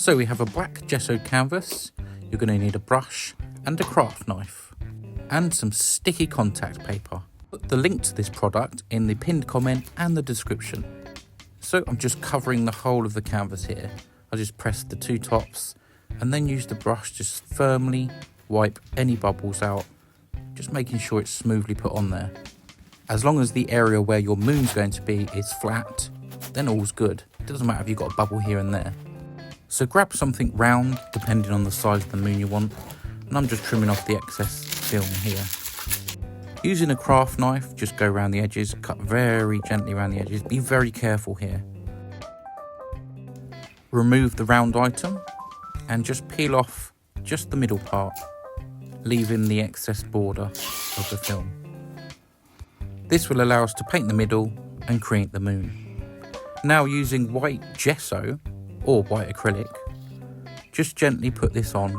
So we have a black gessoed canvas, you're going to need a brush and a craft knife, and some sticky contact paper. Put the link to this product in the pinned comment and the description. So I'm just covering the whole of the canvas here. I just press the two tops and then use the brush to just firmly wipe any bubbles out, just making sure it's smoothly put on there. As long as the area where your moon's going to be is flat, then all's good. It doesn't matter if you've got a bubble here and there. So grab something round, depending on the size of the moon you want, and I'm just trimming off the excess film here. Using a craft knife, just go around the edges, cut very gently around the edges, be very careful here. Remove the round item, and just peel off just the middle part, leaving the excess border of the film. This will allow us to paint the middle and create the moon. Now using white gesso, or white acrylic, just gently put this on.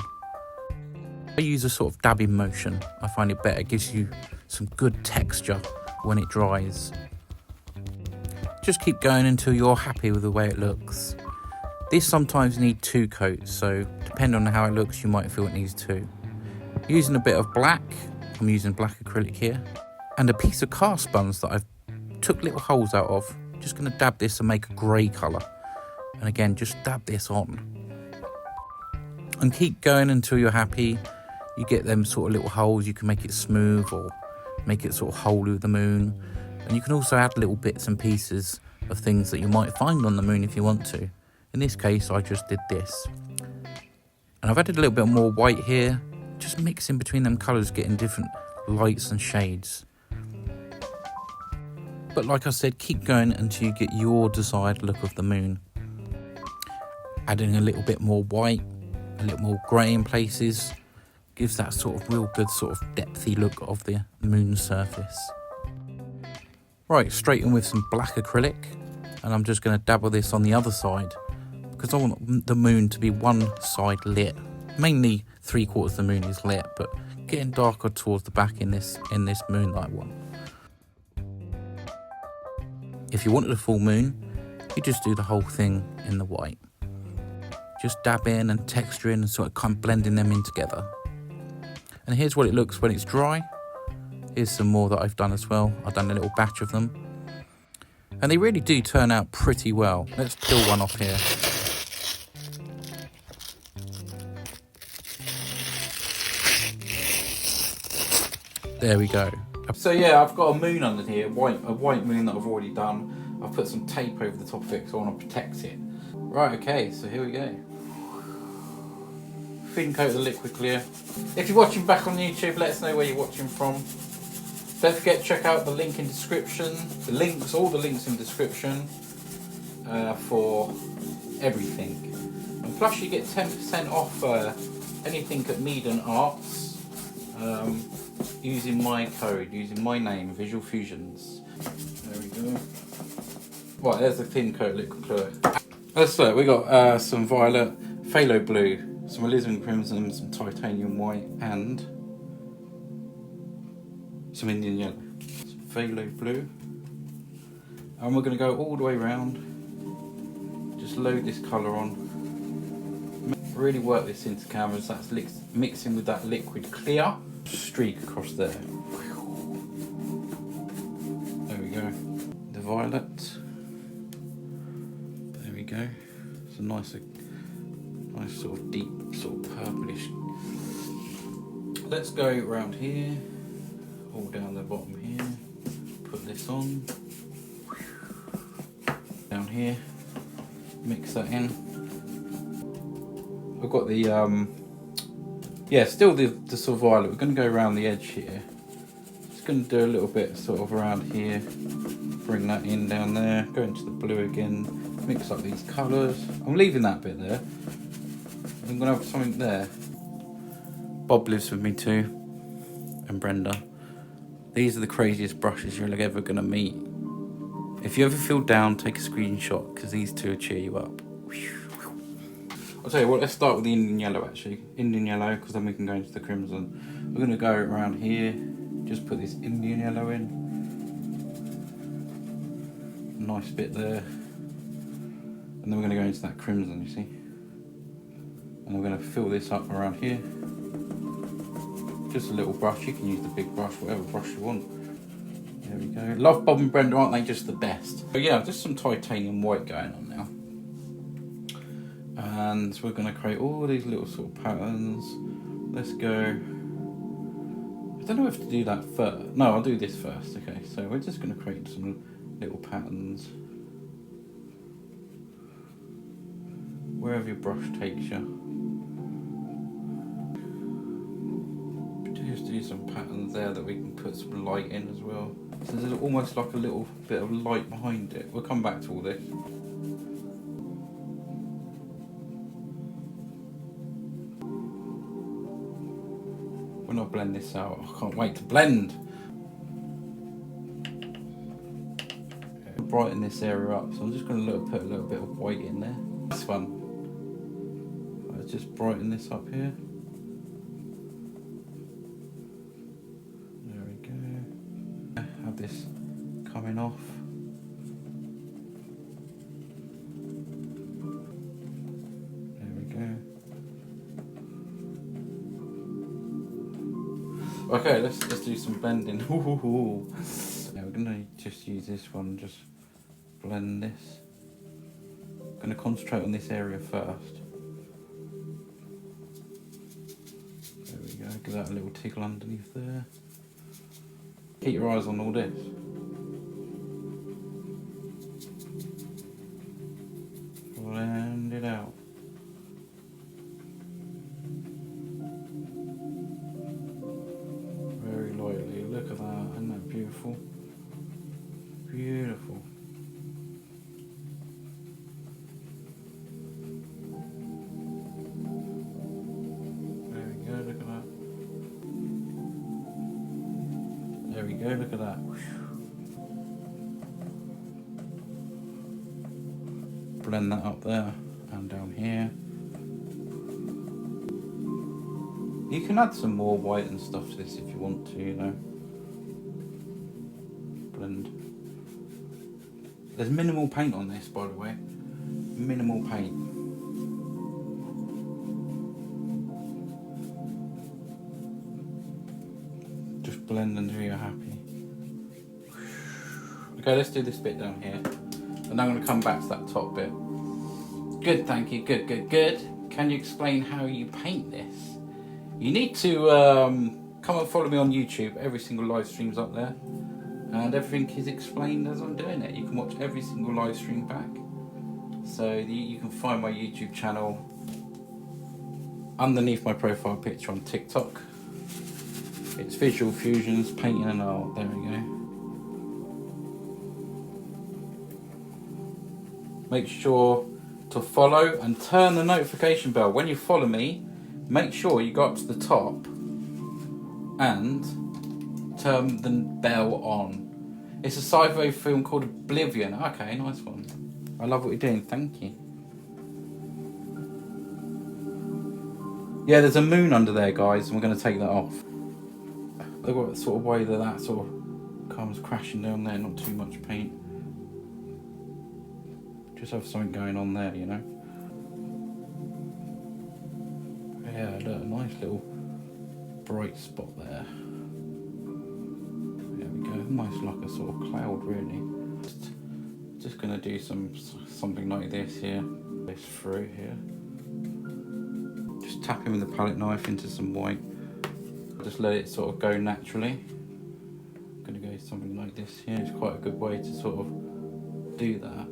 I use a sort of dabbing motion. I find it better, it gives you some good texture when it dries. Just keep going until you're happy with the way it looks. This sometimes needs 2 coats, so depending on how it looks, you might feel it needs 2. Using a bit of black, I'm using black acrylic here, and a piece of cast sponge that I've took little holes out of. Just going to dab this and make a grey colour. And again, just dab this on. And keep going until you're happy. You get them sort of little holes, you can make it smooth or make it sort of holy with the moon. And you can also add little bits and pieces of things that you might find on the moon if you want to. In this case, I just did this. And I've added a little bit more white here, just mixing between them colours, getting different lights and shades. But like I said, keep going until you get your desired look of the moon. Adding a little bit more white, a little more grey in places, gives that sort of real good sort of depthy look of the moon surface. Right, straight in with some black acrylic, and I'm just going to dabble this on the other side because I want the moon to be one side lit. Mainly 3/4 of the moon is lit, but getting darker towards the back in this moonlight one. If you wanted a full moon, you just do the whole thing in the white. Just dab in and texture in and sort of kind of blending them in together. And here's what it looks when it's dry. Here's some more that I've done as well. I've done a little batch of them. And they really do turn out pretty well. Let's peel one off here. There we go. So yeah, I've got a moon under here, a white moon that I've already done. I've put some tape over the top of it because I want to protect it. Right, okay, so here we go. Thin coat of the liquid clear. If you're watching back on YouTube, let us know where you're watching from. Don't forget to check out the link in description. All the links in description for everything. And plus you get 10% off anything at Meaden Arts using my code, using my name, Visualfusions. There we go. Right, there's the thin coat liquid clear. Let's look, we got some violet, phthalo blue, some alizarin crimson, some titanium white, and some Indian yellow. Some phthalo blue. And we're going to go all the way around. Just load this colour on. Really work this into canvas. That's mixing with that liquid clear. Streak across there. There we go. The violet. There we go. It's a nice sort of deep, sort of purplish. Let's go around here, all down the bottom here. Put this on. Down here. Mix that in. I've got the still the sort of violet. We're going to go around the edge here. Just going to do a little bit sort of around here. Bring that in down there. Go into the blue again. Mix up these colours. I'm leaving that bit there. I'm going to have something there. Bob lives with me too, and Brenda. These are the craziest brushes you're ever going to meet. If you ever feel down, take a screenshot because these two will cheer you up. I'll tell you what, let's start with the Indian yellow actually. Indian yellow, because then we can go into the crimson. We're going to go around here, just put this Indian yellow in. Nice bit there. And then we're going to go into that crimson, you see. And we're going to fill this up around here. Just a little brush, you can use the big brush, whatever brush you want. There we go. Love Bob and Brenda, aren't they just the best? So yeah, just some titanium white going on now. And we're going to create all these little sort of patterns. Let's go. I don't know if to do that first. No, I'll do this first. Okay, so we're just going to create some little patterns. Wherever your brush takes you. Just do some patterns there that we can put some light in as well. So there's almost like a little bit of light behind it. We'll come back to all this. When I blend this out, I can't wait to blend. Brighten this area up, so I'm just going to put a little bit of white in there. This one. Let's just brighten this up here. There we go. Have this coming off. There we go. Okay, let's do some blending. Now we're gonna just use this one, just blend this. Gonna concentrate on this area first. There we go, give that a little tickle underneath there. Keep your eyes on all this. Blend it out. Very lightly, look at that, isn't that beautiful? Beautiful. There we go, look at that. There we go, look at that. Blend that up there and down here. You can add some more white and stuff to this if you want to, you know. Blend. There's minimal paint on this, by the way. Minimal paint. Just blend until you're happy. Okay, let's do this bit down here. And I'm going to come back to that top bit. Good, thank you. Good, good, good. Can you explain how you paint this? You need to come and follow me on YouTube. Every single live stream's up there. And everything is explained as I'm doing it. You can watch every single live stream back. So you can find my YouTube channel underneath my profile picture on TikTok. It's Visualfusions, Painting and Art. There we go. Make sure to follow and turn the notification bell. When you follow me, make sure you go up to the top and turn the bell on. It's a sci-fi film called Oblivion. Okay, nice one. I love what you're doing, thank you. Yeah, there's a moon under there, guys, and we're going to take that off. Look what sort of way that sort of comes crashing down there, not too much paint. Just have something going on there, you know. Yeah, look, a nice little bright spot there. There we go, almost like a sort of cloud, really. Just gonna do something like this here. This through here. Just tapping with the palette knife into some white. Just let it sort of go naturally. I'm gonna go something like this here. It's quite a good way to sort of do that.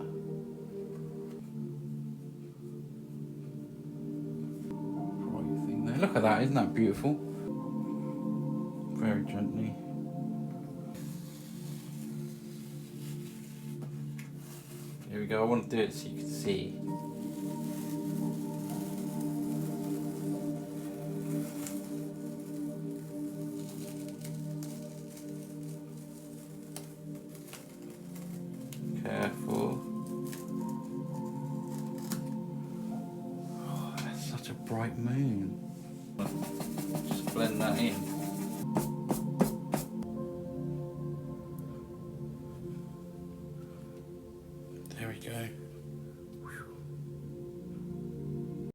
Look at that, isn't that beautiful? Very gently. Here we go, I want to do it so you can see. Careful. Oh, that's such a bright moon. Just blend that in.